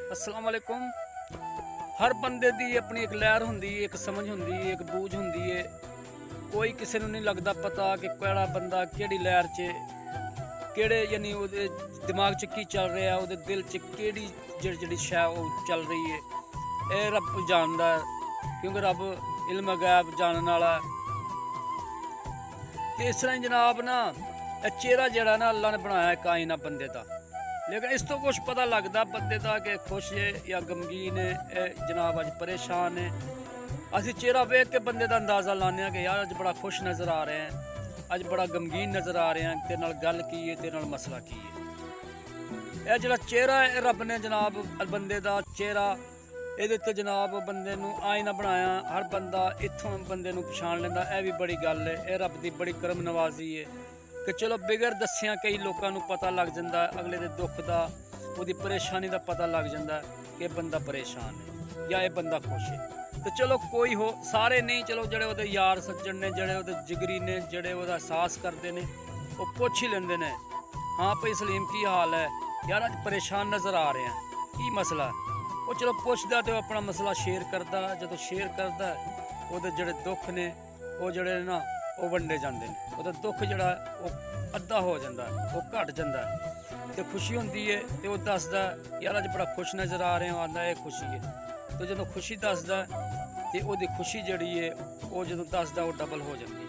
अस्सलाम वालेकुम। हर बंदे दी अपनी एक लहर होंदी है, एक समझ होंदी है, एक बूझ होंदी है। कोई किसी नूं नहीं लगदा पता कि केड़ा बंदा केड़ी लहर च केड़े यानी ओहदे दिमाग च की चल रहा है, ओहदे दिल च केड़ी जेड़ी शै ओह चल रही है। ਇਹ ਰੱਬ ਜਾਣਦਾ क्योंकि रब इल्म गैब जानने वाला है। तो इस तरह जनाब ना चेहरा जड़ा ना अल्लाह ने बनाया कायना बंदे का, लेकिन इस तो कुछ पता लगता बंदे का कि खुश है या गमगीन है, जनाब अज परेशान है। असी चेहरा वेख के बंदे का अंदाज़ा लाने कि यार अज बड़ा खुश नज़र आ रहे हैं, अज बड़ा गमगीन नज़र आ रहे हैं, तेरे नाल गल की है, तेरे नाल मसला की है। यह जो चेहरा है रब ने जनाब बंदे का चेहरा ये तो जनाब बंदे नूं आईना बनाया, हर बंदा इत्थों बंदे नूं पछाण लैंदा। यह भी बड़ी गल है, यह रब की बड़ी करम नवाजी है कि चलो बिगर दस्सिया कई लोगों नूं पता लग जाता है, अगले दे दुख का उहदी परेशानी का पता लग जाता है कि बंदा परेशान है या ये बंदा खुश है। तो चलो कोई हो, सारे नहीं, चलो जड़े उहदे यार सज्जन ने, जड़े उहदे जिगरी ने, जड़े उहदा एहसास करते हैं, वो पुछ ही लेंदे ने, हाँ भाई सलीम की हाल है यार, अज परेशान नज़र आ रहे हैं, की मसला। वो चलो पुछदा तो अपना मसला शेयर करता, जो शेयर करता वो जोड़े दुख ने वो जोड़े ना वो वंडे जाते हैं, वो दुख जोड़ा वो अद्धा हो जाता है, वो घट जाता है। तो खुशी होंगी है तो वह दसदा यार अज बड़ा खुश नज़र आ रहे हो, आंदा ये खुशी है। तो जो खुशी दसदा तो वो खुशी जी है वो जो दसदा वो डबल हो जाती है।